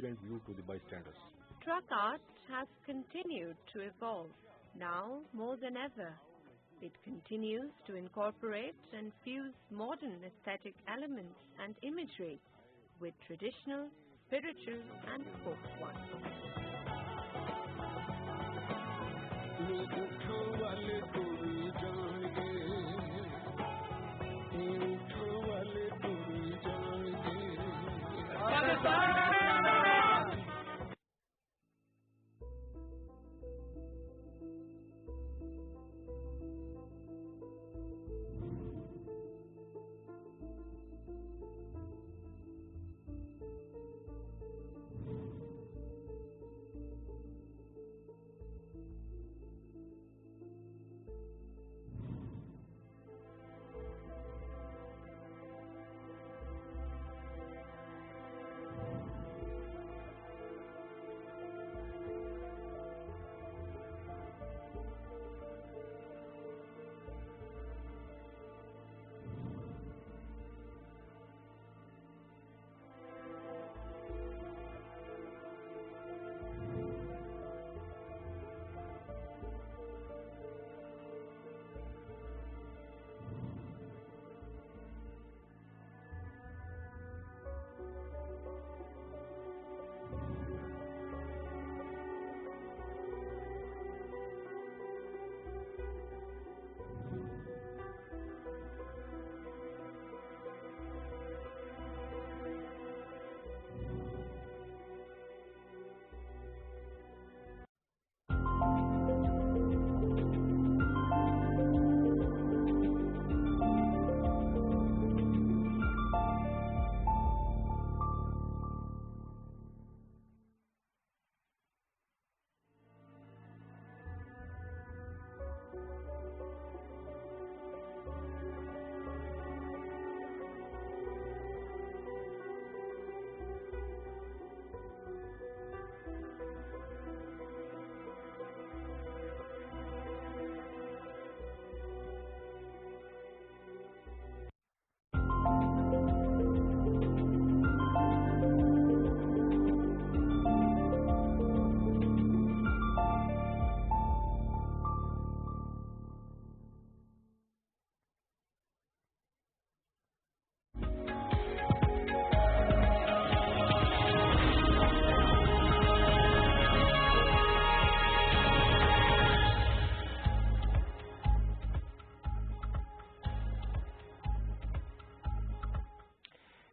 elegant view to the bystanders. Truck art has continued to evolve, now more than ever. It continues to incorporate and fuse modern aesthetic elements and imagery with traditional, spiritual and folk ones.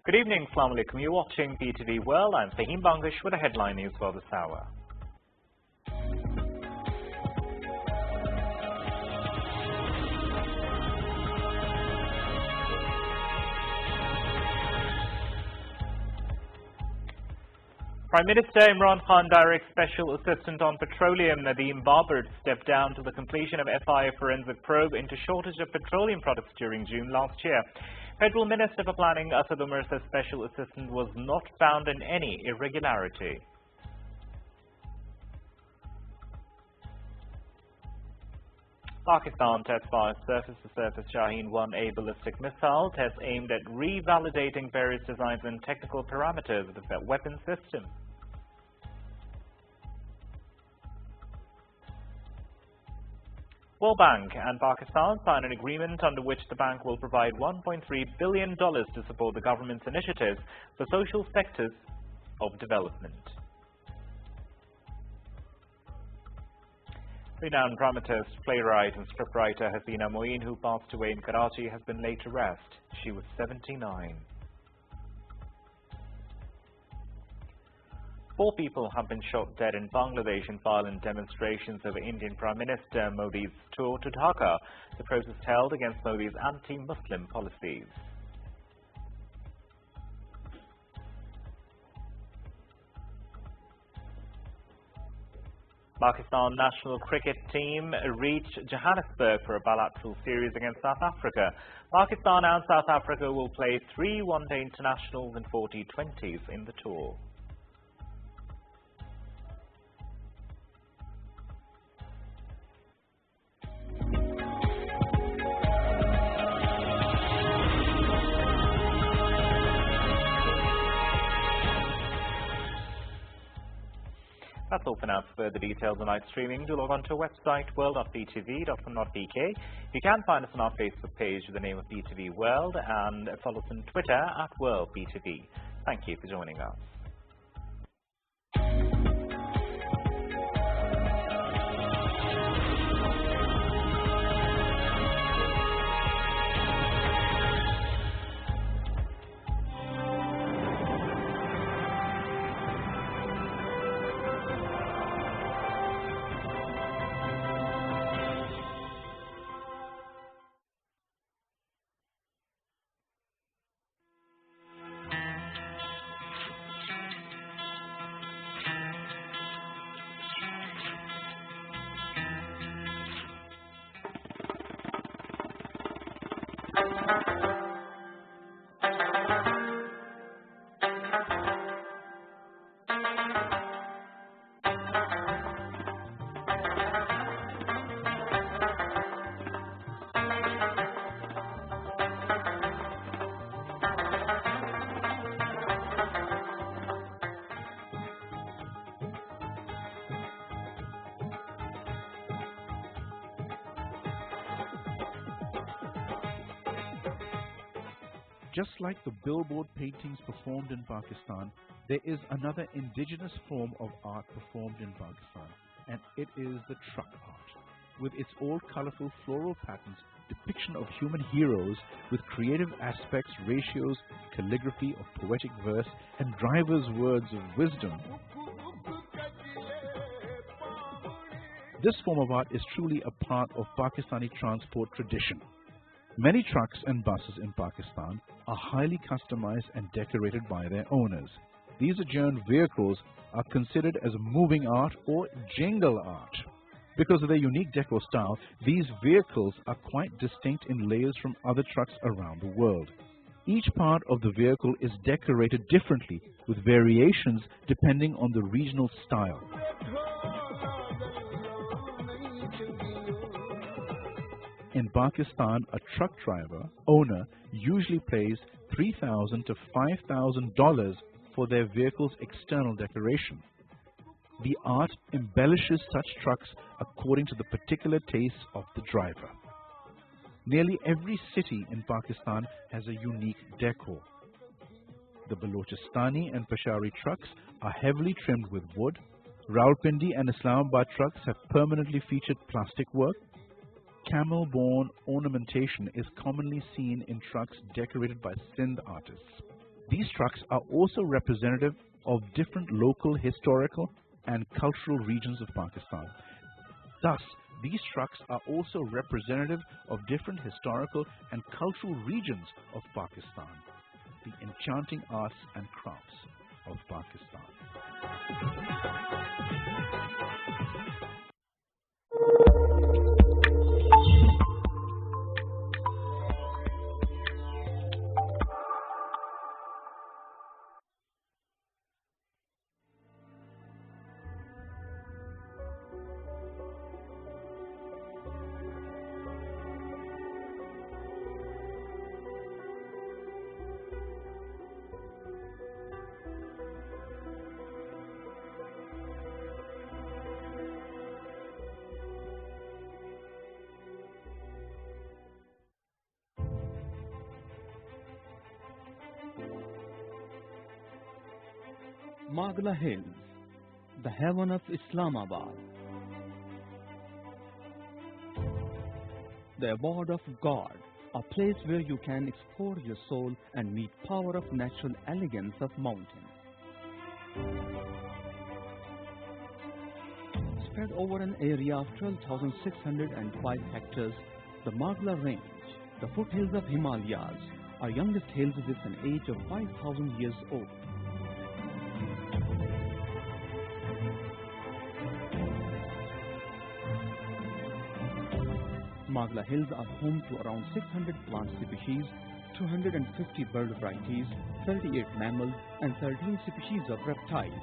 Good evening, Assalamu alaikum. You're watching PTV World. I'm Fahim Bangish with the headline news for this hour. Prime Minister Imran Khan directs Special Assistant on Petroleum Nadeem Babar to step down to the completion of FIA forensic probe into shortage of petroleum products during June last year. Federal Minister for Planning Asad Umar says Special Assistant was not found in any irregularity. Pakistan test fires surface-to-surface Shaheen-1A ballistic missile test aimed at revalidating various designs and technical parameters of the weapon system. World Bank and Pakistan sign an agreement under which the bank will provide $1.3 billion to support the government's initiatives for social sectors of development. Renowned dramatist, playwright and scriptwriter Hasina Moeen, who passed away in Karachi, has been laid to rest. She was 79. 4 people have been shot dead in Bangladesh in violent demonstrations over Indian Prime Minister Modi's tour to Dhaka. The protest held against Modi's anti-Muslim policies. Pakistan national cricket team reached Johannesburg for a bilateral series against South Africa. Pakistan and South Africa will play 3 one-day internationals and 40 T20s in the tour. That's all for now. For further details on live streaming, do log on to our website world.btv.com.pk. You can find us on our Facebook page with the name of BTV World and follow us on Twitter at WorldBTV. Thank you for joining us. Just like the billboard paintings performed in Pakistan, there is another indigenous form of art performed in Pakistan, and it is the truck art. With its all colorful floral patterns, depiction of human heroes with creative aspects, ratios, calligraphy of poetic verse, and drivers' words of wisdom. This form of art is truly a part of Pakistani transport tradition. Many trucks and buses in Pakistan are highly customized and decorated by their owners. These adjourned vehicles are considered as moving art or jingle art. Because of their unique decor style, these vehicles are quite distinct in layers from other trucks around the world. Each part of the vehicle is decorated differently, with variations depending on the regional style. In Pakistan, a truck driver owner usually pays $3,000 to $5,000 for their vehicle's external decoration. The art embellishes such trucks according to the particular tastes of the driver. Nearly every city in Pakistan has a unique decor. The Balochistan and Peshawari trucks are heavily trimmed with wood. Rawalpindi and Islamabad trucks have permanently featured plastic work. Camel-borne ornamentation is commonly seen in trucks decorated by Sindh artists. These trucks are also representative of different local, historical and cultural regions of Pakistan. Thus, these trucks are also representative of different historical and cultural regions of Pakistan, the enchanting arts and crafts of Pakistan. Magla Hills, the heaven of Islamabad. The abode of God, a place where you can explore your soul and meet power of natural elegance of mountains. Spread over an area of 12,605 hectares, the Magla Range, the foothills of Himalayas, are youngest hills with an age of 5,000 years old. Magla Hills are home to around 600 plant species, 250 bird varieties, 38 mammals, and 13 species of reptiles.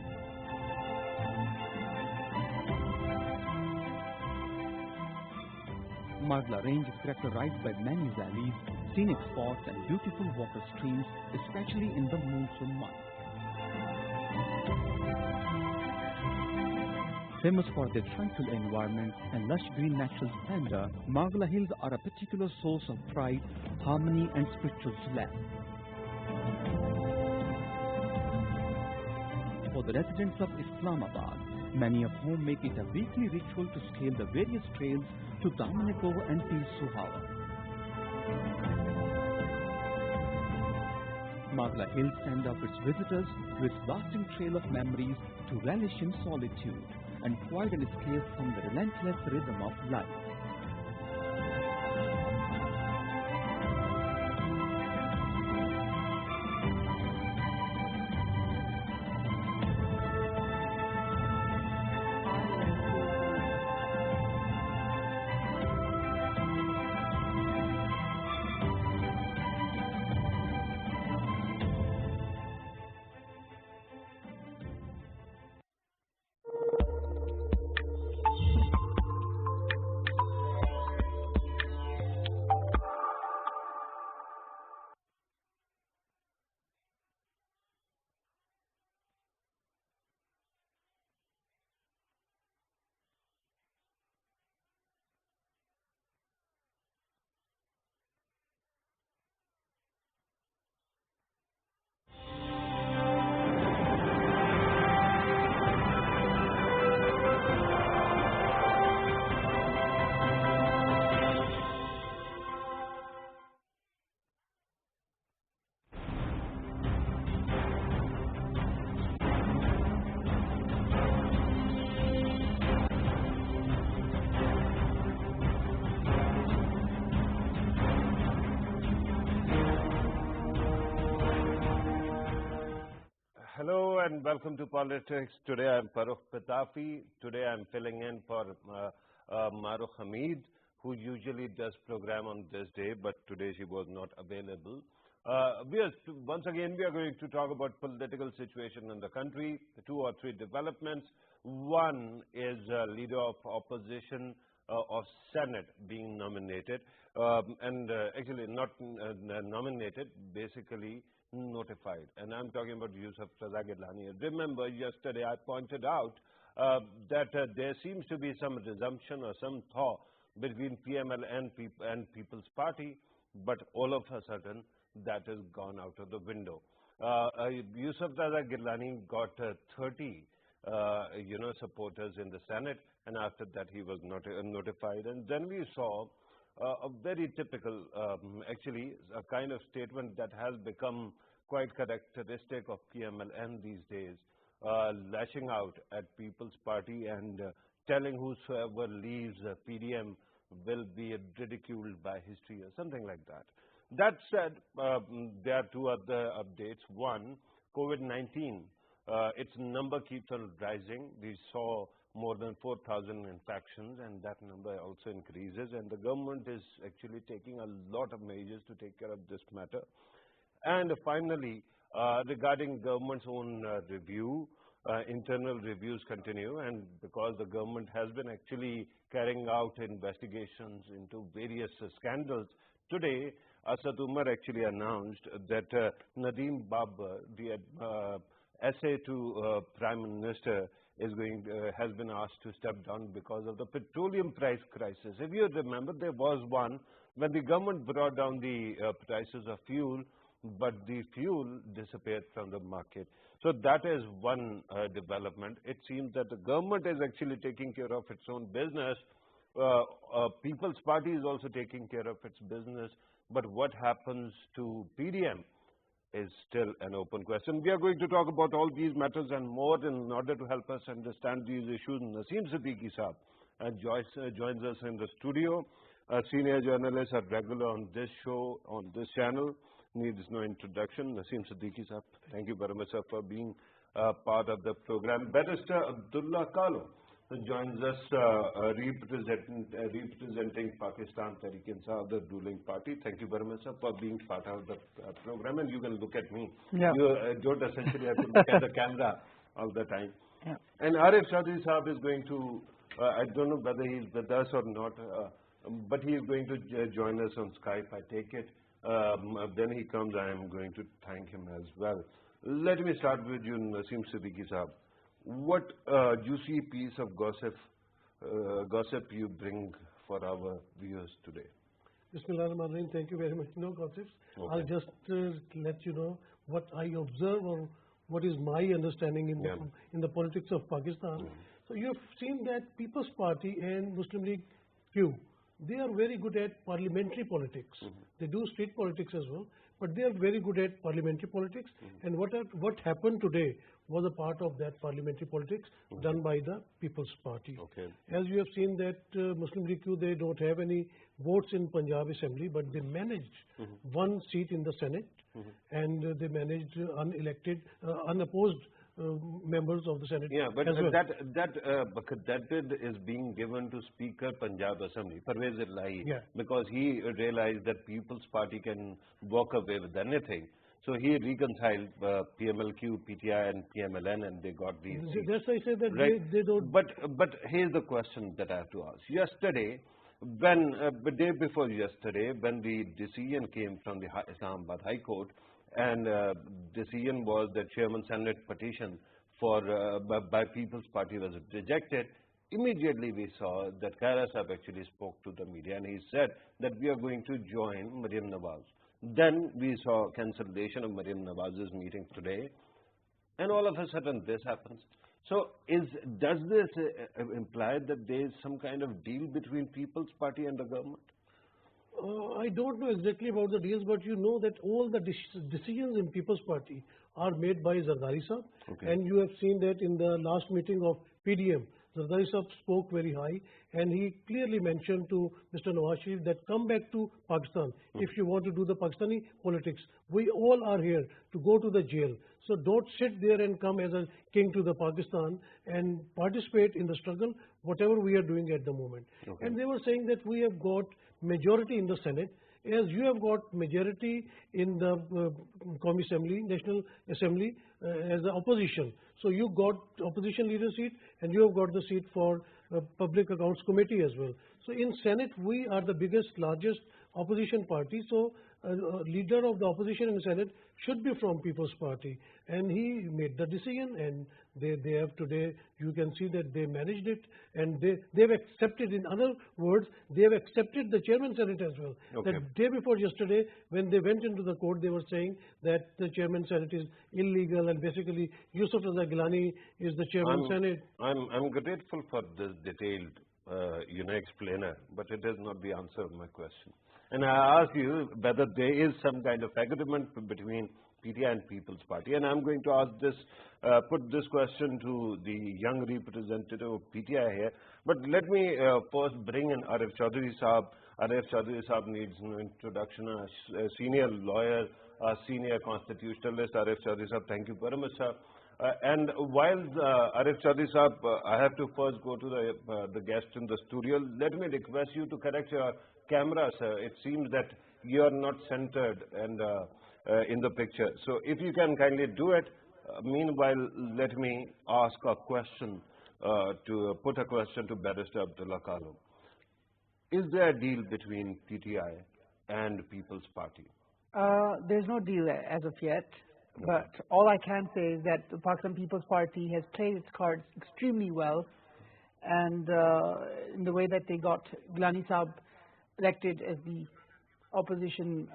Magla Range is characterized by many valleys, scenic spots, and beautiful water streams, especially in the monsoon months. Famous for their tranquil environment and lush green natural splendor, Magla Hills are a particular source of pride, harmony and spiritual solace. For the residents of Islamabad, many of whom make it a weekly ritual to scale the various trails to Damanikovo and Pir Suhawa. Magla Hills send off its visitors to its lasting trail of memories to relish in solitude and provide an escape from the relentless rhythm of life. Hello and welcome to Politics. Today I am Farrukh Pitafi. Today I am filling in for Maruf Hamid, who usually does program on this day, but today she was not available. Once again, we are going to talk about political situation in the country, 2 or 3 developments. One is leader of opposition of Senate being nominated, actually not nominated, basically notified. And I'm talking about Yusuf Raza Gilani. Remember, yesterday I pointed out that there seems to be some resumption or some thaw between PML and People's Party, but all of a sudden that has gone out of the window. Yusuf Raza Gilani got 30 supporters in the Senate, and after that he was not notified. And then we saw a very typical, actually, a kind of statement that has become quite characteristic of PMLN these days, lashing out at People's Party and telling whosoever leaves PDM will be ridiculed by history or something like that. That said, there are 2 other updates. One, COVID-19, its number keeps on rising. We saw more than 4,000 infections, and that number also increases, and the government is actually taking a lot of measures to take care of this matter. And finally, regarding government's own review, internal reviews continue, and because the government has been actually carrying out investigations into various scandals, today Asad Umar actually announced that Nadeem Babur, the essay to Prime Minister, has been asked to step down because of the petroleum price crisis. If you remember, there was one when the government brought down the prices of fuel, but the fuel disappeared from the market. So that is one development. It seems that the government is actually taking care of its own business. People's Party is also taking care of its business. But what happens to PDM is still an open question. We are going to talk about all these matters and more in order to help us understand these issues. Naseem Siddiqui Saab joins us in the studio. A senior journalist, a regular on this show, on this channel, needs no introduction. Naseem Siddiqui Saab, thank you very much, sir, for being part of the program. Barrister Abdullah Kalo joins us representing Pakistan Tehreek-e-Insaf, the ruling party. Thank you very much, sir, for being part of the program. And you can look at me. Yeah. You don't essentially have to look at the camera all the time. Yeah. And Arif Chaudhry Saab is going to, I don't know whether he's with us or not, but he is going to join us on Skype, I take it. When he comes, I am going to thank him as well. Let me start with you, Naseem Siddiqui Saab. what juicy piece of gossip you bring for our viewers today? Bismillahirrahmanirrahim. Thank you very much. No gossips. Okay. I'll just let you know what I observe or what is my understanding in the politics of Pakistan. So you have seen that People's Party and Muslim League Q, they are very good at parliamentary politics. They do street politics as well, but they are very good at parliamentary politics. And what happened today was a part of that parliamentary politics done by the People's Party. Okay. As you have seen that Muslim League Q, they don't have any votes in Punjab Assembly, but they managed one seat in the Senate, and they managed unelected, unopposed members of the Senate. Yeah, but as well. that bid is being given to Speaker Punjab Assembly, Parvez Ilahi, because he realized that People's Party can walk away with anything. So he reconciled PMLQ, PTI and PMLN, and they got these seats. That's why I said that they don't... But here's the question that I have to ask. Yesterday, when the day before yesterday, when the decision came from the Islamabad High Court, and decision was that Chairman Senate petition for by People's Party was rejected, immediately we saw that Khaira Sahib actually spoke to the media and he said that we are going to join Maryam Nawaz. Then we saw cancellation of Maryam Nawaz's meeting today, and all of a sudden this happens. So does this imply that there is some kind of deal between People's Party and the government? I don't know exactly about the deals, but you know that all the decisions in People's Party are made by Zardari Sahib. Okay. And you have seen that in the last meeting of PDM, Zardari Sahib spoke very high, and he clearly mentioned to Mr. Nawaz Sharif that come back to Pakistan if you want to do the Pakistani politics. We all are here to go to the jail. So don't sit there and come as a king to the Pakistan and participate in the struggle, whatever we are doing at the moment. Okay. And they were saying that we have got majority in the Senate, as you have got majority in the Qawmi Assembly, National Assembly as the opposition. So you got opposition leader seat and you have got the seat for Public Accounts Committee as well. So in Senate, we are the biggest, largest opposition party. So leader of the opposition in the Senate should be from People's Party. And he made the decision, and they have today, you can see that they managed it, and they've accepted, in other words, they have accepted the Chairman Senate as well. Okay. The day before yesterday, when they went into the court, they were saying that the Chairman Senate is illegal, and basically Yusuf Raza Gilani is the Chairman Senate. I'm grateful for this detailed explainer, but it is not the answer of my question. And I ask you whether there is some kind of agreement between PTI and People's Party. And I'm going to ask this, put this question to the young representative of PTI here. But let me first bring in Arif Chaudhary Sahab. Arif Chaudhary Sahab needs no introduction. A senior lawyer, a senior constitutionalist. Arif Chaudhary Sahab, thank you very much, sir. And while Arif Chaudhary Sahab, I have to first go to the guest in the studio. Let me request you to correct your camera, sir. It seems that you are not centered and in the picture. So if you can kindly do it. Meanwhile, let me ask a question, put a question to Barrister Abdullah Khalum. Is there a deal between PTI and People's Party? There's no deal as of yet. But all I can say is that the Pakistan People's Party has played its cards extremely well, and in the way that they got Gilani Sahib elected as the opposition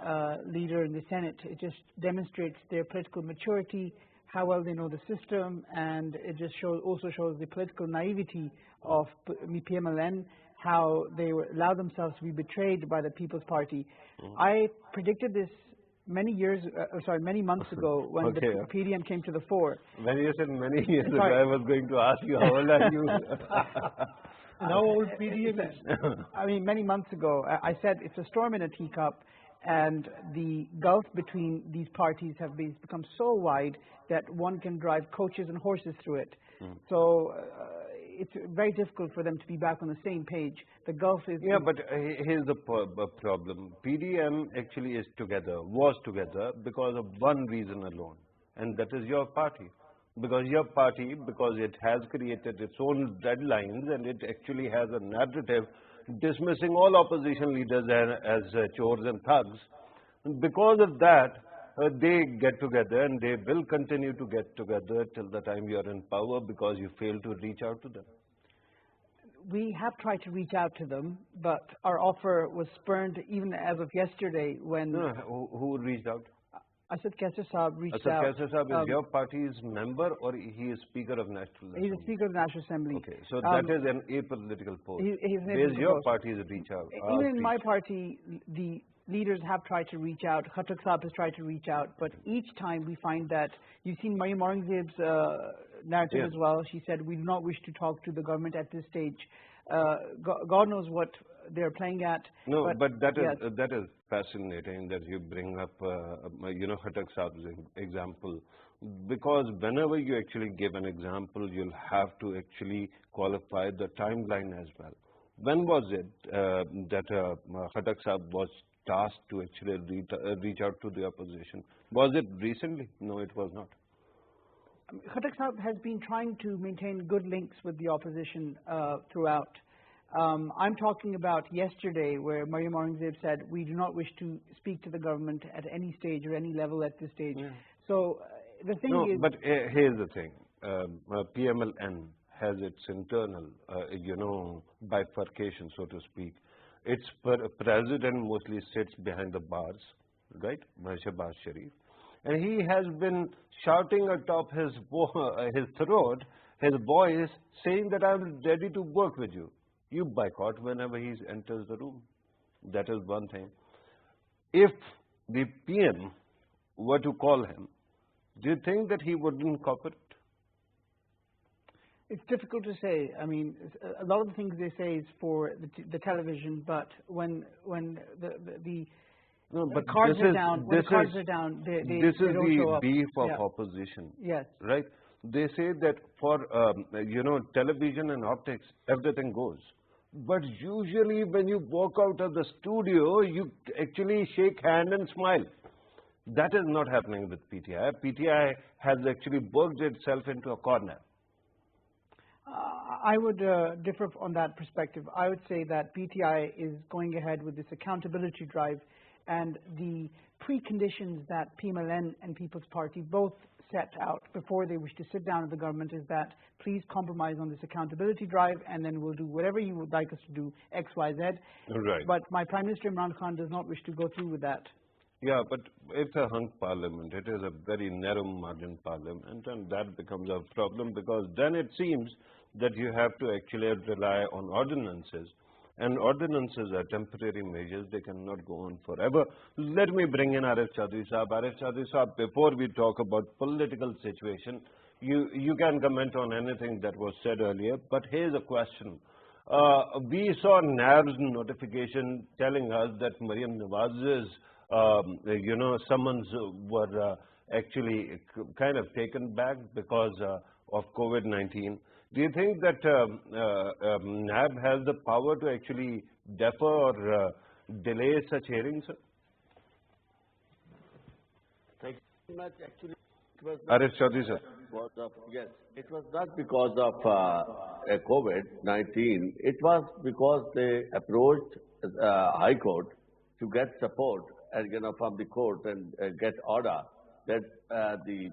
leader in the Senate, it just demonstrates their political maturity, how well they know the system, and it just also shows the political naivety of PMLN, how they allow themselves to be betrayed by the People's Party. I predicted this many months ago when the PDM came to the fore. When you said many years ago, I was going to ask you, how old are you? How old PDM is? I mean, many months ago, I said it's a storm in a teacup, and the gulf between these parties have become so wide that one can drive coaches and horses through it. So it's very difficult for them to be back on the same page. The gulf is... Yeah, but here's the problem. PDM actually was together because of one reason alone, and that is your party. Because it has created its own deadlines, and it actually has a narrative dismissing all opposition leaders as chores and thugs. Because of that, they get together and they will continue to get together till the time you are in power because you fail to reach out to them? We have tried to reach out to them, but our offer was spurned even as of yesterday when... No, who reached out? Asad Kaisar Saab reached Asad out. Kaisar Saab is your party's member or he is Speaker of National Assembly? He's a Speaker of the National Assembly. Okay, so that is an apolitical post. He's your party's reach out? Even in my party, the leaders have tried to reach out. Khattak Saab has tried to reach out, but each time we find that, you've seen Mariam Aurangzeb's narrative as well. She said, we do not wish to talk to the government at this stage. God knows what they're playing at. No, but that is fascinating that you bring up, Khattak Saab's example, because whenever you actually give an example, you'll have to actually qualify the timeline as well. When was it that Khattak Saab was tasked to actually reach out to the opposition? Was it recently? No, it was not. Khattak Saab has been trying to maintain good links with the opposition throughout. I'm talking about yesterday where Mariam Aurangzeb said, we do not wish to speak to the government at any stage or any level at this stage. Yeah. So the thing is... But here's the thing. PMLN has its internal, bifurcation, so to speak. Its president mostly sits behind the bars, right? Shehbaz Sharif. And he has been shouting atop his throat, his voice, saying that I'm ready to work with you. You boycott whenever he enters the room. That is one thing. If the PM were to call him, do you think that he wouldn't cooperate? It's difficult to say. I mean, a lot of the things they say is for the television, but when the cards are down, they this is the beef of opposition. Yes. Right? They say that for, television and optics, everything goes. But usually when you walk out of the studio, you actually shake hand and smile. That is not happening with PTI. PTI has actually worked itself into a corner. I would differ on that perspective. I would say that PTI is going ahead with this accountability drive, and the preconditions that PMLN and People's Party both set out before they wish to sit down with the government is that please compromise on this accountability drive and then we'll do whatever you would like us to do, X, Y, Z. Right. But my Prime Minister Imran Khan does not wish to go through with that. Yeah, but it's a hung parliament. It is a very narrow margin parliament, and that becomes a problem because then it seems that you have to actually rely on ordinances. And ordinances are temporary measures. They cannot go on forever. Let me bring in Arif Chaudhry Saab. Arif Chaudhry Saab, before we talk about political situation, you can comment on anything that was said earlier. But here's a question. We saw NAB's notification telling us that Mariam Nawaz's, summons were actually kind of taken back because of COVID-19. Do you think that NAB has the power to actually defer or delay such hearings? Thank you very much. Actually, it was Arif Chaudhry, sir. Yes, it was not because of COVID-19. It was because they approached High Court to get support and from the court and get order that the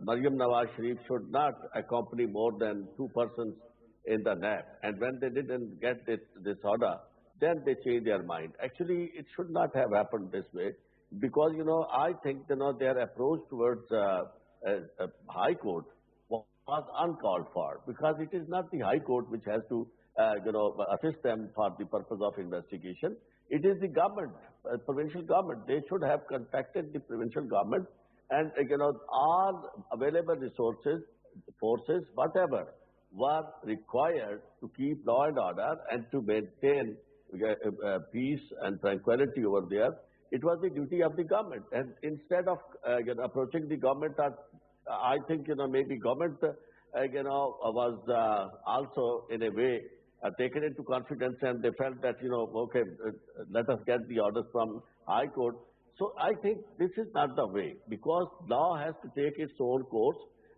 Mariam Nawaz Sharif should not accompany more than 2 persons in the NAB. And when they didn't get this order, then they changed their mind. Actually, it should not have happened this way because, I think, their approach towards High Court was uncalled for because it is not the High Court which has to, assist them for the purpose of investigation. It is the government, provincial government. They should have contacted the provincial government and, all available resources, forces, whatever, were required to keep law and order and to maintain peace and tranquility over there. It was the duty of the government. And instead of, approaching the government, I think, maybe government, was also in a way taken into confidence and they felt that, okay, let us get the orders from High Court. So I think this is not the way because law has to take its own course.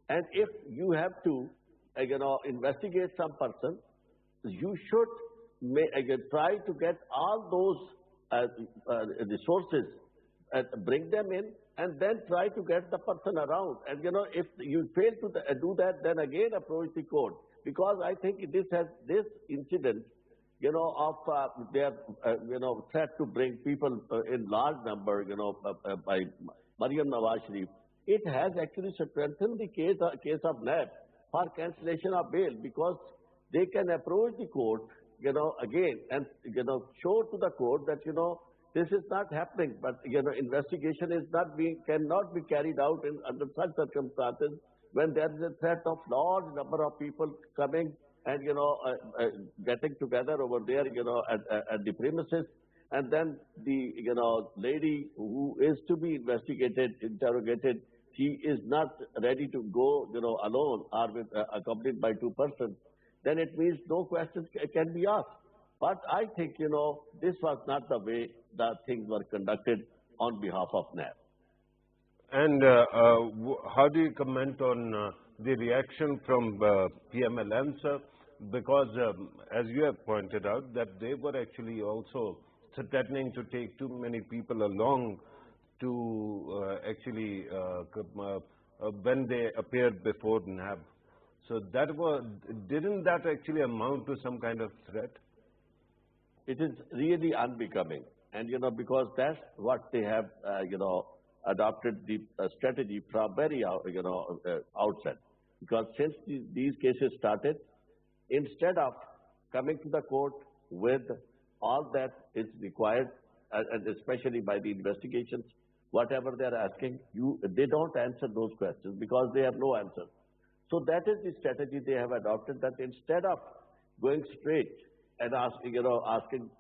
And if you have to, investigate some person, you should try to get all those resources and bring them in and then try to get the person around. And if you fail to do that, then again approach the court. Because I think this incident, of their, threat to bring people in large number, by Maryam Nawaz Sharif, it has actually strengthened the case of NAB for cancellation of bail, because they can approach the court, again, and, show to the court that, this is not happening, but, investigation cannot be carried out under such circumstances when there is a threat of large number of people coming and, getting together over there, at the premises. And then the, lady who is to be interrogated, she is not ready to go, alone or accompanied by two persons. Then it means no questions can be asked. But I think, this was not the way that things were conducted on behalf of NAB. And how do you comment on the reaction from PMLN, sir? Because as you have pointed out, that they were actually also threatening to take too many people along to actually when they appeared before NAB. So didn't that actually amount to some kind of threat? It is really unbecoming. And, because that's what they have, adopted the strategy from very, outset. Because since these cases started, instead of coming to the court with all that is required, and especially by the investigations, whatever they are asking, they don't answer those questions because they have no answer. So that is the strategy they have adopted, that instead of going straight and asking,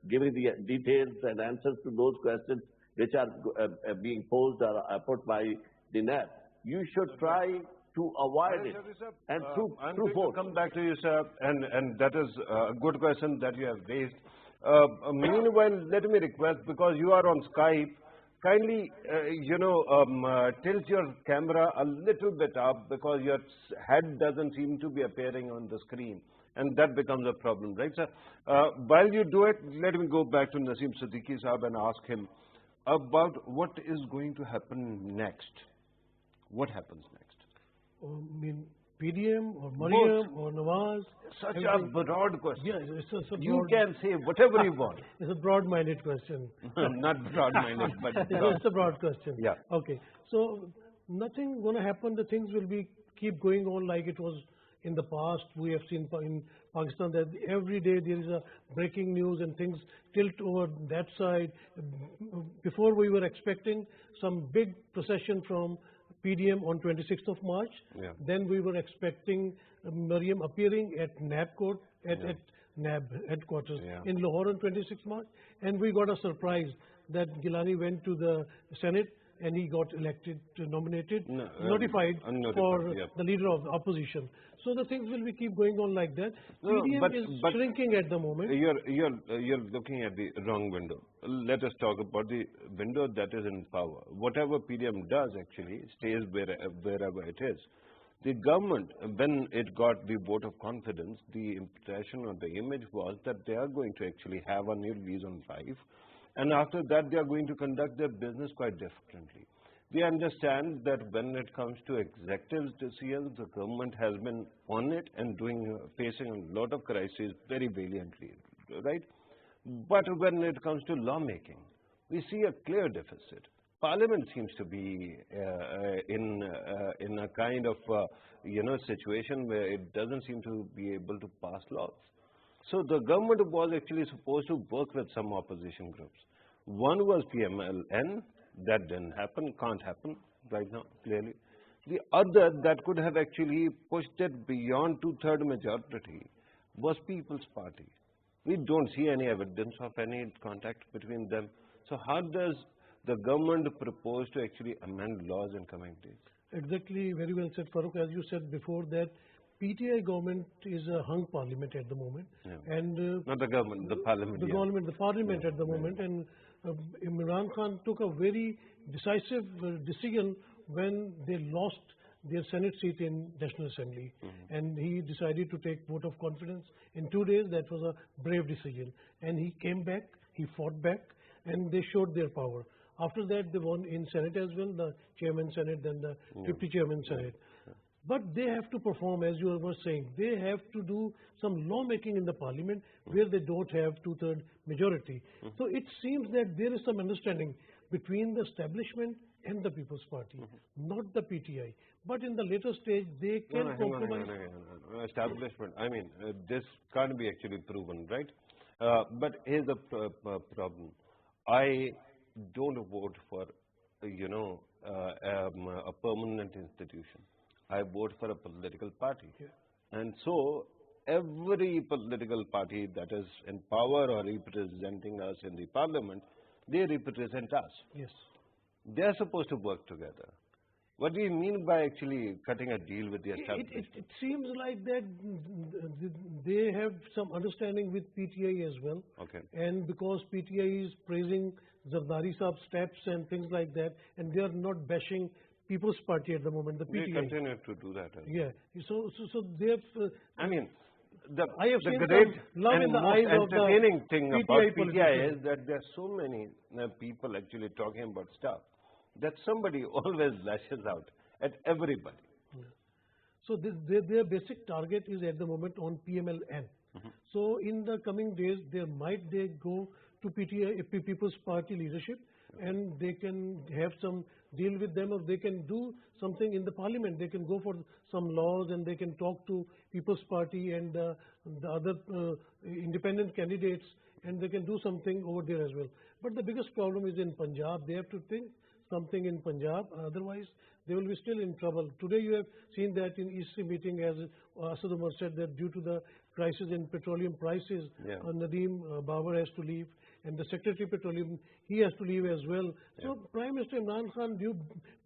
giving the details and answers to those questions which are being posed or put by the NAB, you should try to avoid it. And I'm going to come back to you, sir, and that is a good question that you have raised. Meanwhile, let me request, because you are on Skype, kindly, tilt your camera a little bit up, because your head doesn't seem to be appearing on the screen, and that becomes a problem, right, sir? While you do it, let me go back to Naseem Siddiqui Saab and ask him about what is going to happen next. What happens next? I mean, PDM or Maryam or Nawaz? Such a broad question. Yeah, it's a You can say whatever you want. It's a broad-minded question. Not broad-minded, but it's a broad question. Yeah. Okay. So nothing going to happen. The things will keep going on like it was in the past. We have seen in Pakistan that every day there is a breaking news and things tilt over that side. Before we were expecting some big procession from PDM on 26th of March. Yeah. Then we were expecting Maryam appearing at NAB court, at NAB headquarters in Lahore on 26th March. And we got a surprise that Gilani went to the Senate and he got nominated, notified for the leader of the opposition. So the things will keep going on like that. PDM is shrinking at the moment. You're looking at the wrong window. Let us talk about the window that is in power. Whatever PDM does actually stays wherever it is. The government, when it got the vote of confidence, the impression or the image was that they are going to actually have a new lease on life. And after that, they are going to conduct their business quite differently. We understand that when it comes to executive decisions, the government has been on it and facing a lot of crises very valiantly, right? But when it comes to lawmaking, we see a clear deficit. Parliament seems to be in a kind of situation where it doesn't seem to be able to pass laws. So the government was actually supposed to work with some opposition groups. One was PMLN. That didn't happen, can't happen right now, clearly. The other that could have actually pushed it beyond two-thirds majority was People's Party. We don't see any evidence of any contact between them. So how does the government propose to actually amend laws in coming days? Exactly, very well said, Farrukh. As you said before, that PTI government is a hung parliament at the moment. And not the government, the parliament. The government, the parliament at the moment. And Imran Khan took a very decisive decision when they lost their Senate seat in National Assembly. And he decided to take vote of confidence in 2 days. That was a brave decision. And he came back, he fought back, and they showed their power. After that, they won in Senate as well, the Chairman Senate, then the Deputy Chairman Senate. But they have to perform, as you were saying, they have to do some lawmaking in the parliament where they don't have two-third majority. So it seems that there is some understanding between the establishment and the People's Party, not the PTI. But in the later stage, they can compromise. Establishment, I mean, this can't be actually proven, right? But here's the problem. I don't vote for, a permanent institution. I vote for a political party. And so every political party that is in power or representing us in the parliament, they represent us. Yes. They are supposed to work together. What do you mean by actually cutting a deal with the establishment? It seems like that they have some understanding with PTI as well. Okay. And because PTI is praising Zardari Saab's steps and things like that, and they are not bashing People's Party at the moment, the PTI. They continue to do that. Yeah. So they have... I mean, I have the seen great some love and in the most eyes of the entertaining thing about PTI politicians. is that there are so many people actually talking about stuff that somebody always lashes out at everybody. So their basic target is at the moment on PMLN. So in the coming days, they go to PTI, People's Party leadership, and they can have some deal with them, or they can do something in the parliament. They can go for some laws, and they can talk to People's Party and the other independent candidates, and they can do something over there as well. But the biggest problem is in Punjab. They have to think something in Punjab, otherwise they will be still in trouble. Today you have seen that in EC meeting, as Asad Umar said, that due to the crisis in petroleum prices, Nadeem Babar has to leave, and the Secretary Petroleum, he has to leave as well. So Prime Minister Imran Khan,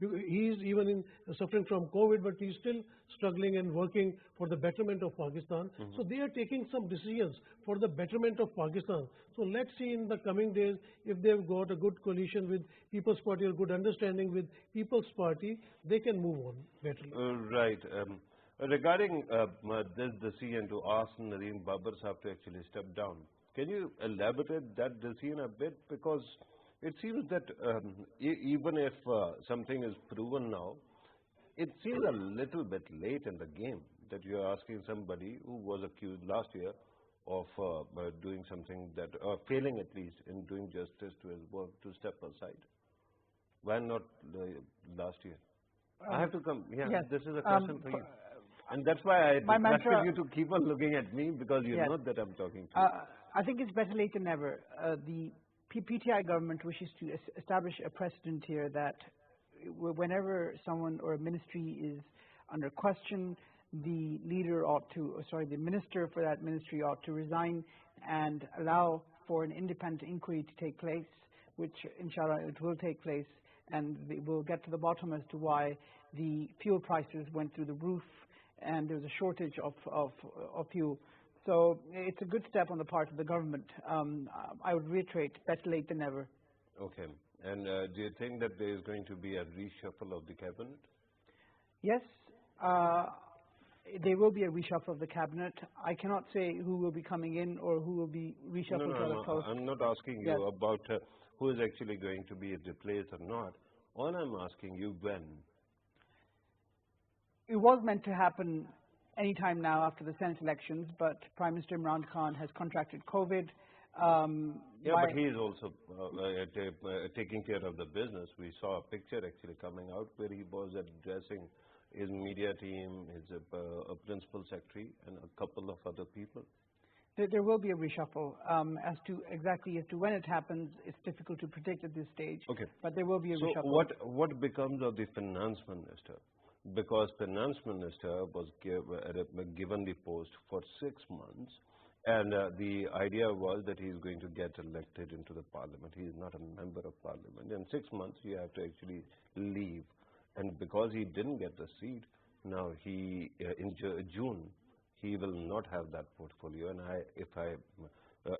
he is even suffering from COVID, but he is still struggling and working for the betterment of Pakistan. So they are taking some decisions for the betterment of Pakistan. So let's see in the coming days if they have got a good coalition with People's Party or good understanding with People's Party, they can move on better. Right. Regarding this decision to ask Nadeem Babar Sahab to actually step down, can you elaborate that decision a bit? Because it seems that even if something is proven now, it seems a little bit late in the game that you are asking somebody who was accused last year of doing something that, failing at least in doing justice to his work, to step aside. Why not last year? I have to come. Yeah, this is a question for you. And that's why I requested you to keep on looking at me, because you know that I'm talking to you. I think it's better late than never. The PTI government wishes to establish a precedent here that whenever someone or a ministry is under question, the leader ought to, the minister for that ministry ought to resign and allow for an independent inquiry to take place, which inshallah it will take place, and we'll get to the bottom as to why the fuel prices went through the roof and there was a shortage of fuel. So it's a good step on the part of the government. I would reiterate, better late than never. Okay. And do you think that there is going to be a reshuffle of the cabinet? Yes, there will be a reshuffle of the cabinet. I cannot say who will be coming in or who will be reshuffled to other posts. I'm not asking you about who is actually going to be replaced or not. All I'm asking you, when? It was meant to happen anytime now after the Senate elections, but Prime Minister Imran Khan has contracted COVID. But he is also taking care of the business. We saw a picture actually coming out where he was addressing his media team, his principal secretary, and a couple of other people. There will be a reshuffle. As to when it happens, it's difficult to predict at this stage. Okay. But there will be a reshuffle. So what becomes of the finance minister? Because finance minister was given the post for 6 months, and the idea was that he is going to get elected into the parliament. He is not a member of parliament. In 6 months, you have to actually leave. And because he didn't get the seat, now in June, he will not have that portfolio. And if I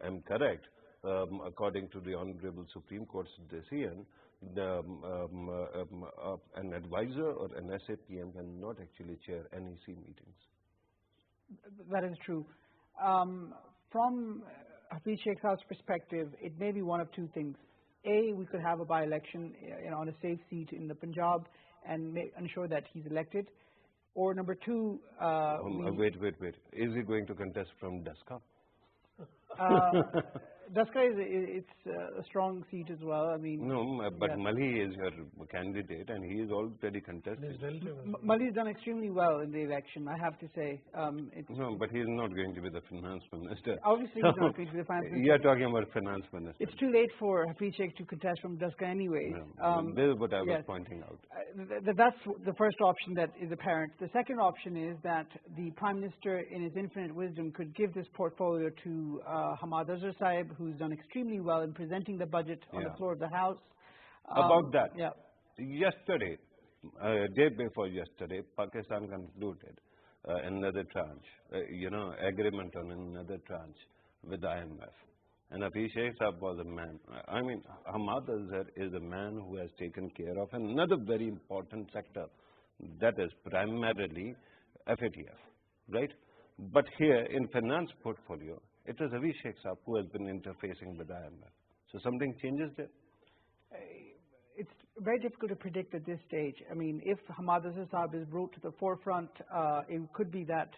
am correct, according to the Honorable Supreme Court's decision, an advisor or an SAPM cannot actually chair NEC meetings. That is true. From Hafiz Sheikh Saab's perspective, it may be one of two things. we could have a by-election on a safe seat in the Punjab and ensure that he's elected, or number two, wait. Is he going to contest from Daska? Daska it's a strong seat as well. I mean, no, but Mali is your candidate, and he is already contested. Mali's done extremely well in the election, I have to say. No, but he's not going to be the finance minister. Obviously, he's not going to be the finance minister. You are talking about finance minister. It's too late for Hafiz Sheikh to contest from Daska anyway. No, this is what I was pointing out. That's the first option that is apparent. The second option is that the Prime Minister, in his infinite wisdom, could give this portfolio to Hamad Azhar Sahib, who's done extremely well in presenting the budget on the floor of the House. About that, yesterday, day before yesterday, Pakistan concluded another tranche, agreement on another tranche with the IMF. And Hafiz Sheikh Sahib was a man. I mean, Hamad Azhar is a man who has taken care of another very important sector, that is primarily FATF, right? But here in finance portfolio, it is Hafiz Sheikh Sahib who has been interfacing with the IMF. So something changes there? It's very difficult to predict at this stage. I mean, if Hamad Azhar Sahib is brought to the forefront, it could be that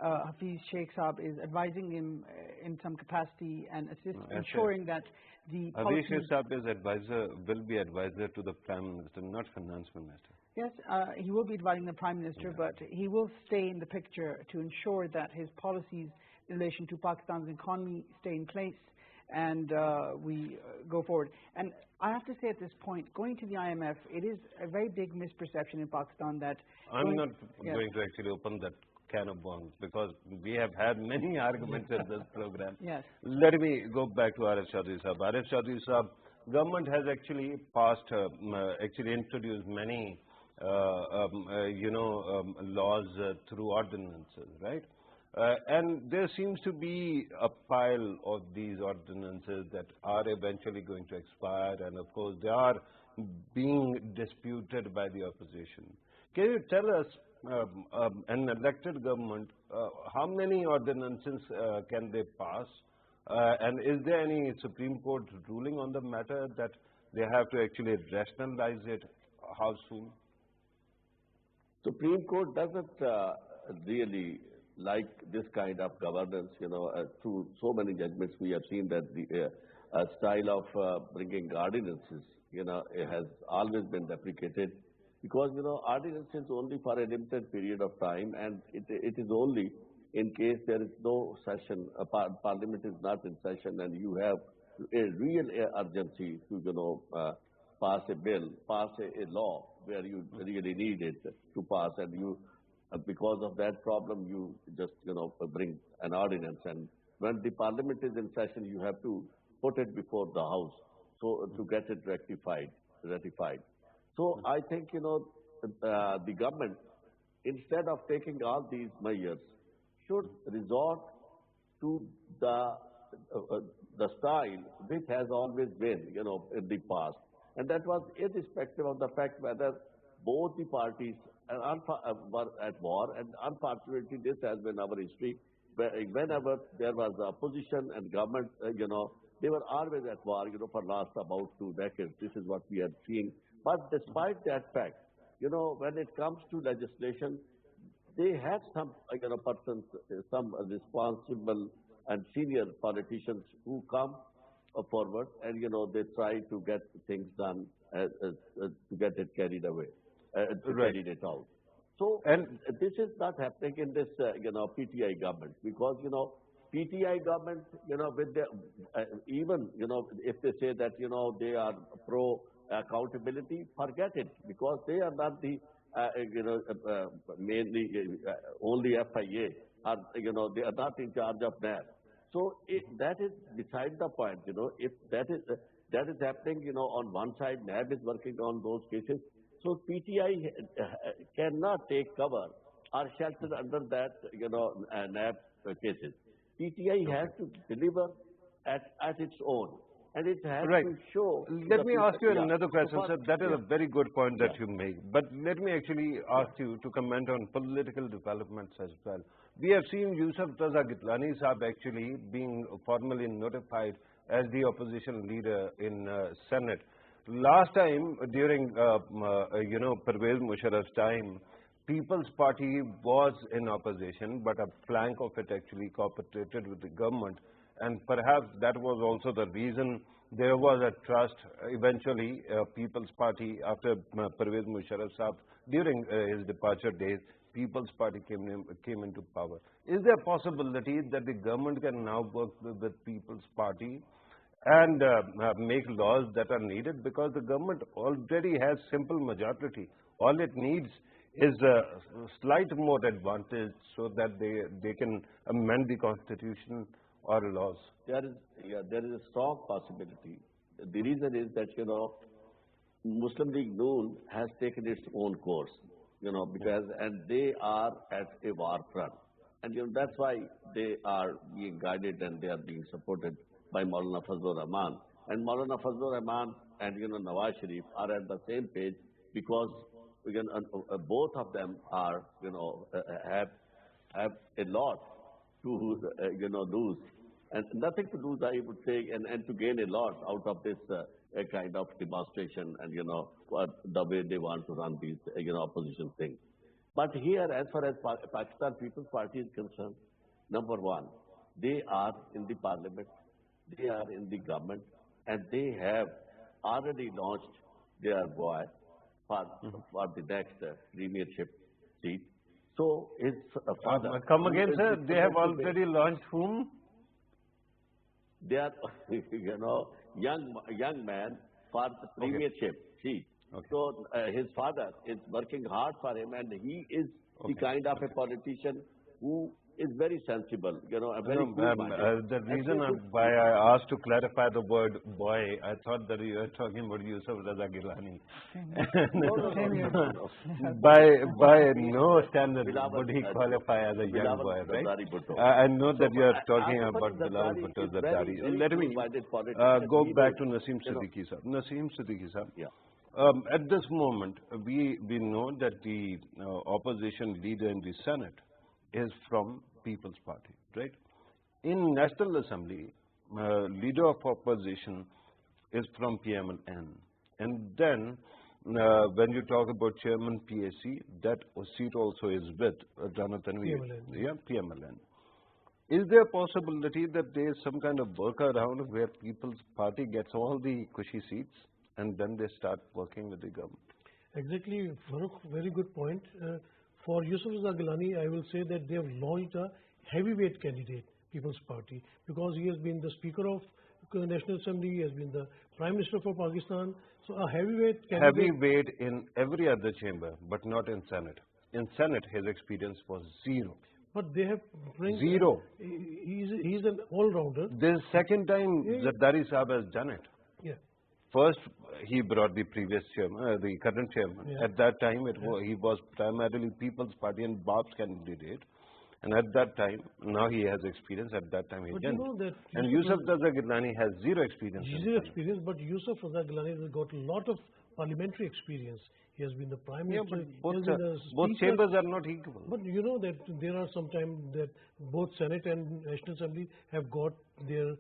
Hafiz Sheikh Sahib is advising him in some capacity and ensuring that the Hafiz Sheikh Sahib will be advisor to the Prime Minister, not Finance Minister. Yes, he will be advising the Prime Minister, but he will stay in the picture to ensure that his policies in relation to Pakistan's economy stay in place and we go forward. And I have to say at this point, going to the IMF, it is a very big misperception in Pakistan that... I'm not going to actually open that can of worms because we have had many arguments in this program. Yes. Let me go back to Arif Chaudhry Sahab. Arif Chaudhry Sahab, government has actually passed, actually introduced many, laws through ordinances, right? And there seems to be a pile of these ordinances that are eventually going to expire, and of course they are being disputed by the opposition. Can you tell us, an elected government, how many ordinances can they pass? And is there any Supreme Court ruling on the matter that they have to actually rationalize it? How soon? Supreme Court doesn't really like this kind of governance. Through so many judgments, we have seen that the style of bringing ordinances, it has always been deprecated. Because, ordinance is only for a limited period of time, and it is only in case there is no session, Parliament is not in session, and you have a real urgency to, pass a bill, pass a law where you really need it to pass, and you, because of that problem, you just, bring an ordinance. And when the Parliament is in session, you have to put it before the House so to get it ratified. So I think, the government, instead of taking all these measures, should resort to the style which has always been, in the past. And that was irrespective of the fact whether both the parties were at war. And unfortunately, this has been our history. Whenever there was opposition and government, they were always at war, for last about 2 decades. This is what we are seeing. But despite that fact, when it comes to legislation, they have some, persons, some responsible and senior politicians who come forward and, they try to get things done, to get it carried away, to carry it out. So, and this is not happening in this, PTI government because, PTI government, with the, even, if they say that, they are pro accountability, forget it, because they are not the, mainly only FIA, or, they are not in charge of that. So that is beside the point, if that is happening, on one side, NAB is working on those cases. So PTI cannot take cover or shelter under that, NAB cases. PTI has to deliver at its own. And it has to show... Let me ask you another question, sir. That is a very good point that you make. But let me actually ask you to comment on political developments as well. We have seen Yusuf Raza Gitlani Sahab actually being formally notified as the opposition leader in Senate. Last time, during Pervez Musharraf's time, People's Party was in opposition, but a flank of it actually cooperated with the government, and perhaps that was also the reason there was a trust. Eventually, People's Party, after Pervez Musharraf Saab, during his departure days, People's Party came into power. Is there a possibility that the government can now work with People's Party and make laws that are needed? Because the government already has simple majority. All it needs is a slight more advantage so that they can amend the constitution or laws. There is a strong possibility. The reason is that, Muslim League Noon has taken its own course, because, and they are at a war front. And, that's why they are being guided and they are being supported by Maulana Fazlur Rahman. And Maulana Fazlur Rahman and, Nawaz Sharif are at the same page because both of them are, have a lot to, lose. And nothing to lose, I would say, and to gain a lot out of this a kind of demonstration and, the way they want to run these, opposition things. But here, as far as Pakistan People's Party is concerned, number one, they are in the parliament, they are in the government, and they have already launched their voice for the next premiership seat. So his father... come again, sir. They have already launched whom? They are, young man for the premiership seat. Okay. So his father is working hard for him, and he is the kind of a politician who is very sensible, a very cool-minded. The reason why I asked to clarify the word boy, I thought that you were talking about Yusuf Raza Gilani. No. By no standard would he qualify as a young boy, right? I know that you are talking about Bilal Bhutto Zardari. Let me go back to Naseem Siddiqui sir. Naseem Siddiqui sir. Yeah. At this moment, we know that the opposition leader in the Senate is from People's Party, right? In National Assembly, leader of opposition is from PMLN. And then, when you talk about chairman PAC, that seat also is with Jonathan PMLN. Yeah, PMLN. Is there a possibility that there is some kind of workaround where People's Party gets all the cushy seats and then they start working with the government? Exactly, Farrukh, very good point. For Yusuf Raza Gilani, I will say that they have launched a heavyweight candidate, People's Party, because he has been the Speaker of National Assembly, he has been the Prime Minister for Pakistan. So a heavyweight candidate. Heavyweight in every other chamber, but not in Senate. In Senate, his experience was zero. But they have zero. He's an all-rounder. This second time Zardari Saab has done it. Yeah. First, he brought the previous chairman, the current chairman. Yeah. At that time, he was primarily People's Party and Bab's candidate. And at that time, now he has experience. At that time, he didn't. And Yusuf Raza Gilani has zero experience. Zero experience, but Yusuf Raza Gilani has got a lot of parliamentary experience. He has been the Prime Minister. Yeah, both chambers are not equal. But you know that there are sometimes that both Senate and National Assembly have got their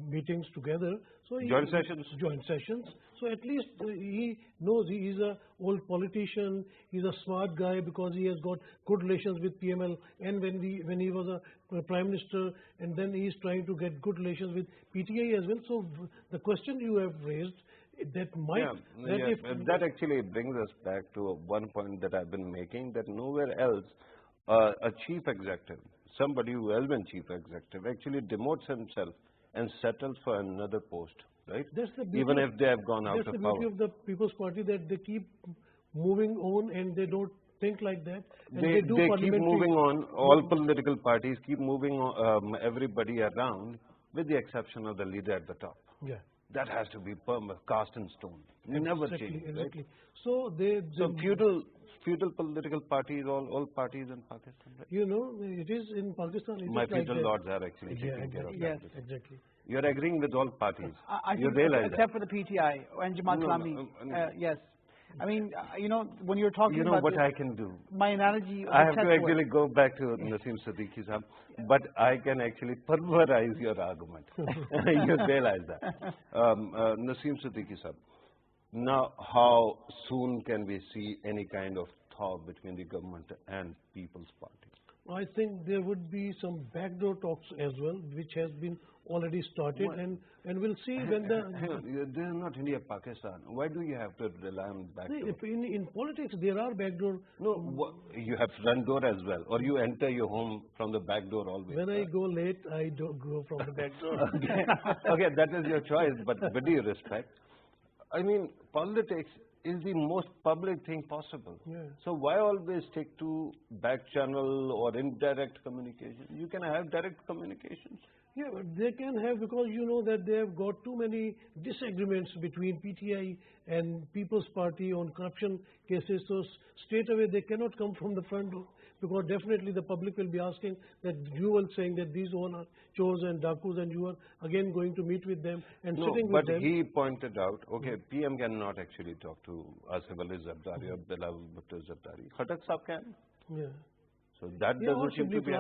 meetings together. So joint sessions. Joint sessions. So at least he knows he is a old politician. He's a smart guy because he has got good relations with PML. And when he was a Prime Minister, and then he is trying to get good relations with PTI as well. So the question you have raised, that might that actually brings us back to one point that I've been making, that nowhere else a chief executive, somebody who has been chief executive, actually demotes himself and settles for another post, right? That's the beauty, even if they have gone out of power. That's the beauty of the People's Party, that they keep moving on and they don't think like that. And they keep moving on. All political parties keep moving everybody around, with the exception of the leader at the top. Yeah. That has to be cast in stone. Never change. Exactly. Right? So feudal political parties, all parties in Pakistan. Right? You know, it is in Pakistan. My feudal lords are actually taking care of that. Yes, exactly. You are agreeing with all parties. I you think realize except that. for the PTI and Jamaat Islami. Yes. I mean, you know, when you're talking You know about what this, I can do? my analogy of I the have to chessboard. actually go back to Naseem Siddiqui sahab, but I can actually pulverize your argument. You realize that. Naseem Siddiqui sahab, now how soon can we see any kind of thaw between the government and People's Party? I think there would be some backdoor talks as well, which has been already started, and we'll see when the... Hang on, this is not India, Pakistan. Why do you have to rely on backdoor? In politics, there are backdoor... No, you have front door as well, or you enter your home from the back door always. When I go late, I don't go from the back door. Okay, that is your choice, but with due respect, I mean, politics is the most public thing possible. Yeah. So why always stick to back channel or indirect communication? You can have direct communications. Yeah, but they can have, because you know that they have got too many disagreements between PTI and People's Party on corruption cases. So straight away they cannot come from the front door, because definitely the public will be asking that you were saying that these all are chores and dakus, and you are again going to meet with them and sitting with them. But he pointed out, okay, PM cannot actually talk to Asif Ali Zardari or Bilal Bhutto Zardari. Khattak Sahab can. Yeah. So that doesn't seem to be...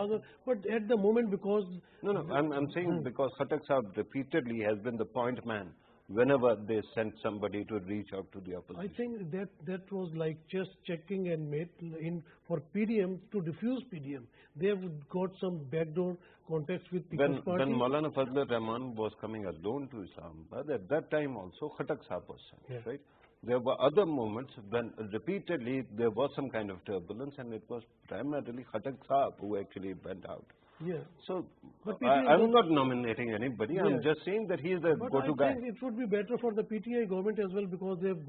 But at the moment, because... No, I'm saying because Khattak Sahab repeatedly has been the point man whenever they sent somebody to reach out to the opposition. I think that was like just checking and made in for PDM to diffuse PDM. They have got some backdoor contacts with People's Party. When Maulana Fazlur Rahman was coming alone to Islamabad, at that time also Khattak Sahab was sent, right? There were other moments when repeatedly there was some kind of turbulence, and it was primarily Khattak Sahab who actually went out. Yeah. So I'm not nominating anybody. Yeah. I'm just saying that he is the go-to guy. I think it would be better for the PTI government as well, because they've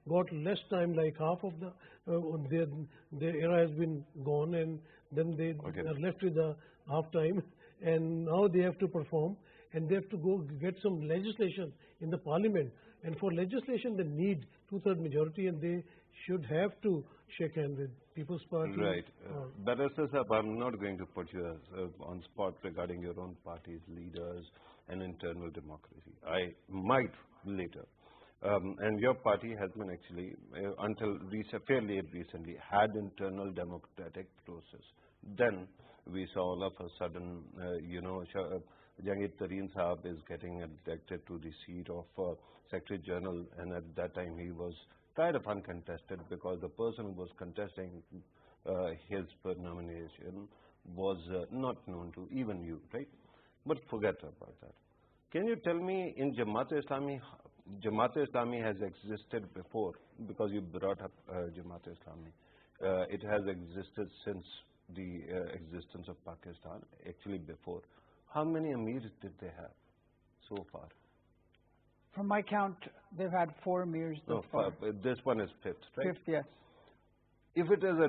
got less time, like half of the their era has been gone, and then they are left with the half time, and now they have to perform, and they have to go get some legislation in the parliament. And for legislation, they need 2/3 majority, and they should have to shake hands with People's Party. Right. Barrister Sahab, I'm not going to put you on spot regarding your own party's leaders and internal democracy. I might later. And your party has been actually, until fairly recently, had internal democratic process. Then we saw all of a sudden, Jangid Tareen Sahab is getting elected to the seat of Secretary General, and at that time he was kind of uncontested, because the person who was contesting his nomination was not known to even you, right? But forget about that. Can you tell me, in Jamaat-e-Islami has existed before, because you brought up Jamaat-e-Islami. It has existed since the existence of Pakistan, actually before. How many emirs did they have so far? From my count, they've had 4 emirs. No, this one is 5th, right? 5th, yes. If it is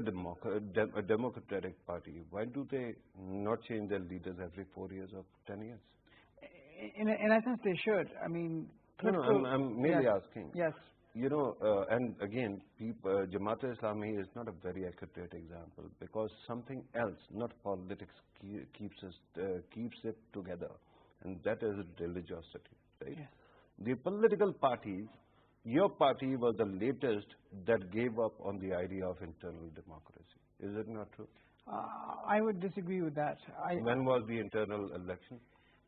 a democratic party, why do they not change their leaders every 4 years or 10 years? In essence, they should. I mean... No, I'm merely asking. Yes. You know, and again, Jamaat-e-Islami is not a very accurate example, because something else, not politics, keeps it together, and that is religiosity, right? Yes. The political parties, your party was the latest that gave up on the idea of internal democracy. Is it not true? I would disagree with that. When was the internal election?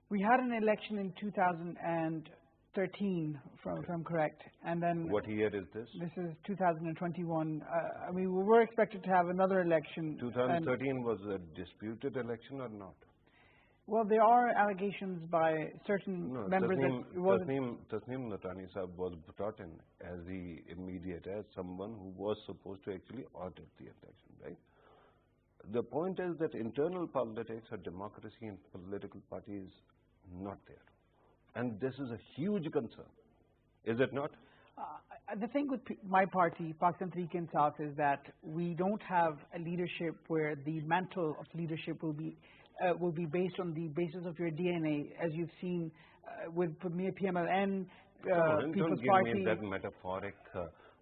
We had an election in 2013, if I'm correct, and then... What year is this? This is 2021. I mean, we were expected to have another election. 2013 was a disputed election or not? Well, there are allegations by certain members that it wasn't... Tasneem Natani Sahab was brought in as the mediator, as someone who was supposed to actually audit the election, right? The point is that internal politics or democracy in political parties is not there. And this is a huge concern. Is it not? The thing with my party, Pakistan Tehreek-e-Insaf, is that we don't have a leadership where the mantle of leadership will be based on the basis of your DNA, as you've seen with PMLN, People's Party. Don't give me that metaphoric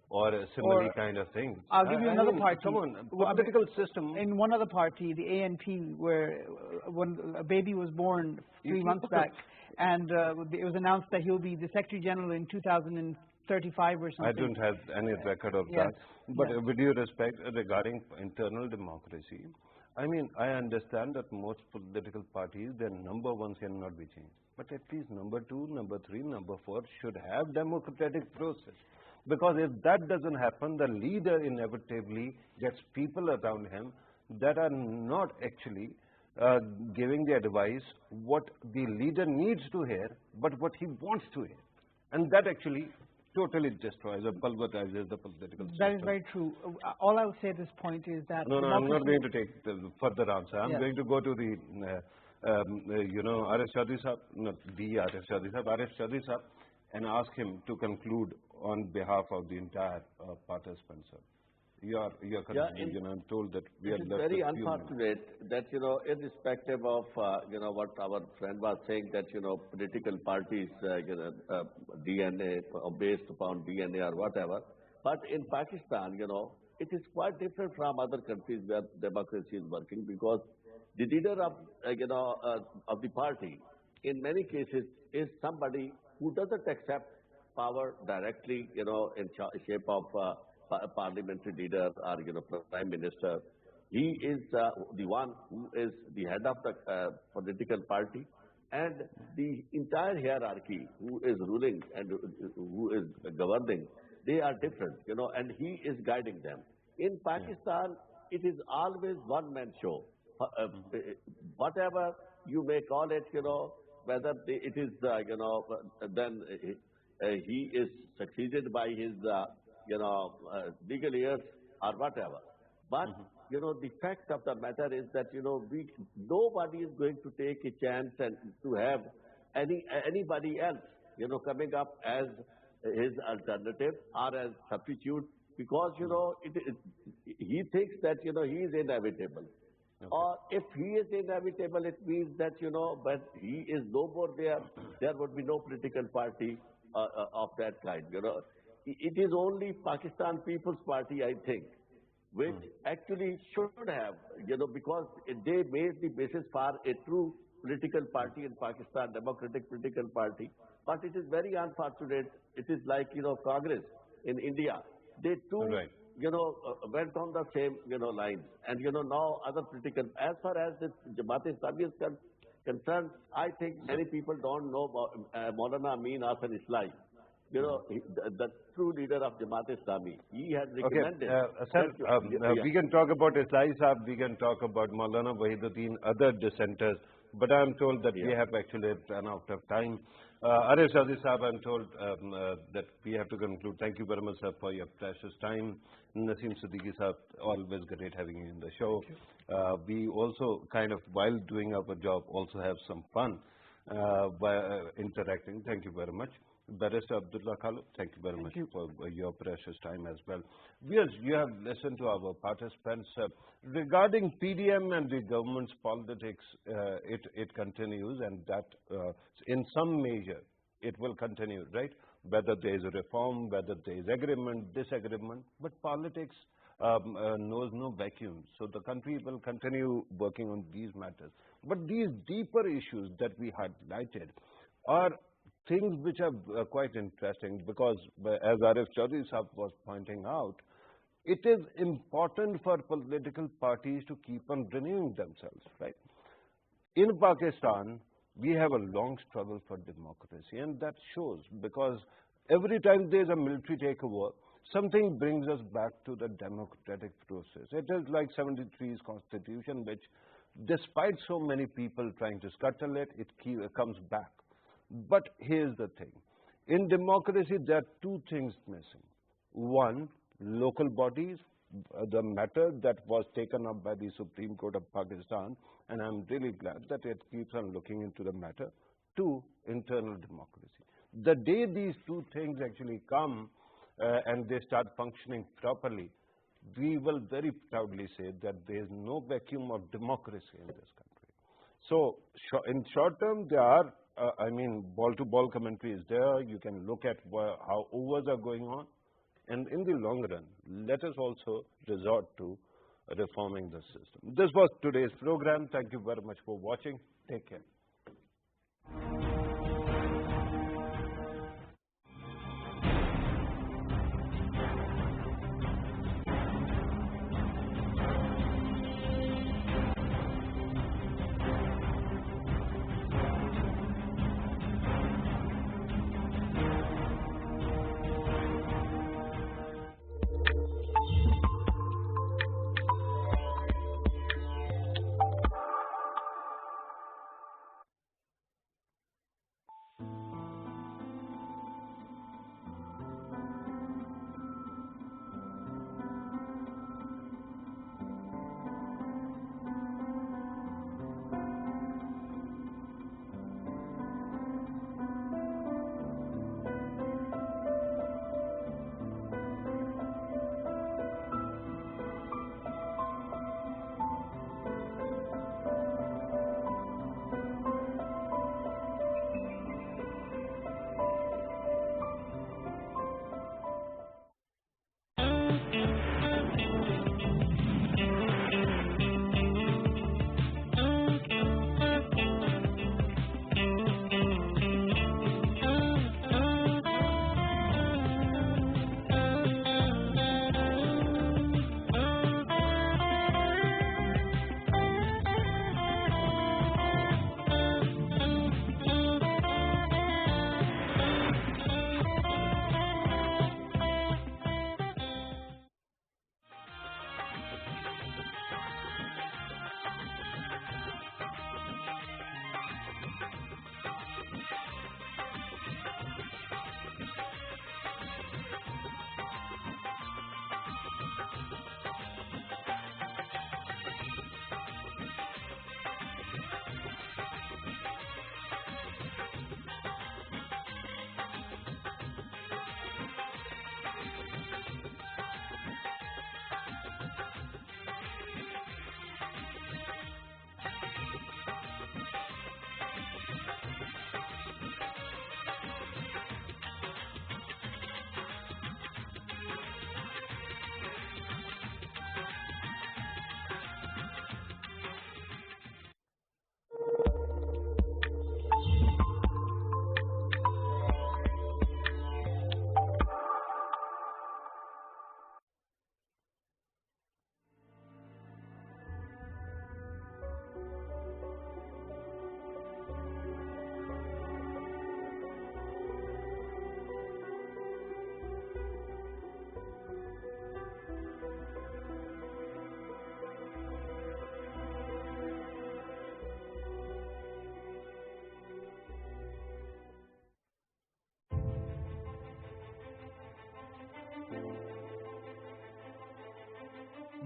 or a similar kind of thing. I'll give you another party. Come on, political system. In one other party, the ANP, where when a baby was born 3 months back, and it was announced that he'll be the Secretary General in 2015, 35 or something. I don't have any record of Yes. that. But Yes. with due respect, regarding internal democracy, I mean, I understand that most political parties, their number one cannot be changed. But at least number two, number three, number four should have democratic process. Because if that doesn't happen, the leader inevitably gets people around him that are not actually giving the advice what the leader needs to hear, but what he wants to hear. And that actually totally destroys or pulverizes the political system. That is very true. All I would say at this point is that No, I'm not going to take the further answer. I'm Yes. going to go to the, Arif Chaudhry Sahab, not the Arif Chaudhry Sahab, Arif Chaudhry Sahab, and ask him to conclude on behalf of the entire participants. Your conclusion, I'm told that we are It is left very with few minutes. unfortunate that, irrespective of, what our friend was saying, that, political parties, DNA, based upon DNA or whatever. But in Pakistan, it is quite different from other countries where democracy is working, because the leader of, of the party, in many cases, is somebody who doesn't accept power directly, in shape of parliamentary leader or, prime minister. He is the one who is the head of the political party, and the entire hierarchy who is ruling and who is governing, they are different, and he is guiding them. In Pakistan, it is always one-man show. Whatever you may call it, whether it is, then he is succeeded by his, legal heirs or whatever. But, the fact of the matter is that, nobody is going to take a chance and to have anybody else, coming up as his alternative or as substitute, because, he thinks that, he is inevitable. Okay. Or if he is inevitable, it means that, when he is no more there would be no political party of that kind, It is only Pakistan People's Party, I think, which actually should have, because they made the basis for a true political party in Pakistan, democratic political party. But it is very unfortunate. It is like, Congress in India. They too, Right. Went on the same, lines. And, now other political, as far as the Jamaat-e-Islami is concerned, I think many people don't know about Maulana Amin Hassan Islahi. The true leader of Jamaat-e-Islami. He had recommended. Okay, sir, we can talk about Islahi Sahab, we can talk about Maulana Wahiduddin, other dissenters, but I'm told that we have actually run out of time. Arif Chaudhry Sahab, I'm told that we have to conclude. Thank you very much, sir, for your precious time. Naseem Siddiqui Sahab, always great having you in the show. We also kind of, while doing our job, also have some fun by interacting. Thank you very much. Barrister Abdullah Khalid, thank you very much for your precious time as well. Viewers, you have listened to our participants. Regarding PDM and the government's politics, it continues, and that in some measure it will continue, right? Whether there is a reform, whether there is agreement, disagreement, but politics knows no vacuum. So the country will continue working on these matters. But these deeper issues that we highlighted are things which are quite interesting, because as Arif Chaudhry Sahab was pointing out, it is important for political parties to keep on renewing themselves, right? In Pakistan, we have a long struggle for democracy, and that shows, because every time there is a military takeover, something brings us back to the democratic process. It is like 73's constitution, which, despite so many people trying to scuttle it, it comes back. But here's the thing. In democracy, there are two things missing. One, local bodies, the matter that was taken up by the Supreme Court of Pakistan, and I'm really glad that it keeps on looking into the matter. Two, internal democracy. The day these two things actually come and they start functioning properly, we will very proudly say that there is no vacuum of democracy in this country. So, in short term, there are ball-to-ball commentary is there. You can look at how overs are going on. And in the long run, let us also resort to reforming the system. This was today's program. Thank you very much for watching. Take care.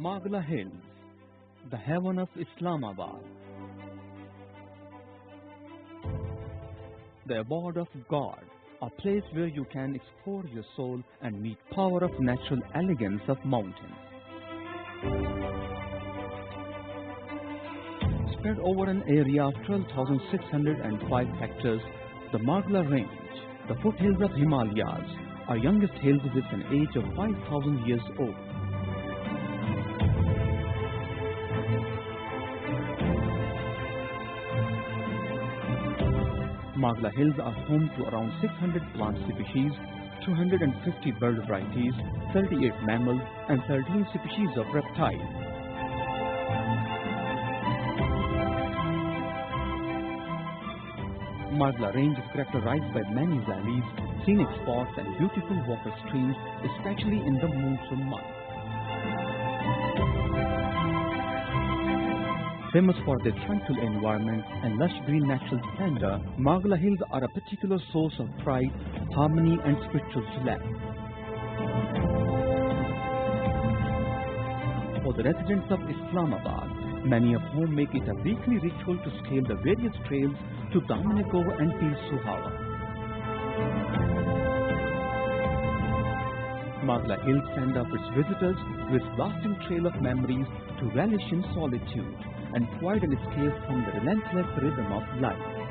Magla Hills, the heaven of Islamabad, the abode of God, a place where you can explore your soul and meet power of natural elegance of mountains. Spread over an area of 12,605 hectares, the Magla Range, the foothills of Himalayas, our youngest hills with an age of 5,000 years old. Magla Hills are home to around 600 plant species, 250 bird varieties, 38 mammals, and 13 species of reptiles. Magla Range is characterized by many valleys, scenic spots, and beautiful water streams, especially in the monsoon months. Famous for their tranquil environment and lush green natural splendor, Magla Hills are a particular source of pride, harmony, and spiritual delight. For the residents of Islamabad, many of whom make it a weekly ritual to scale the various trails to Damanikovo and Pir Suhawa. Magla Hills send up its visitors with lasting trail of memories to relish in solitude and provide an escape from the relentless rhythm of life.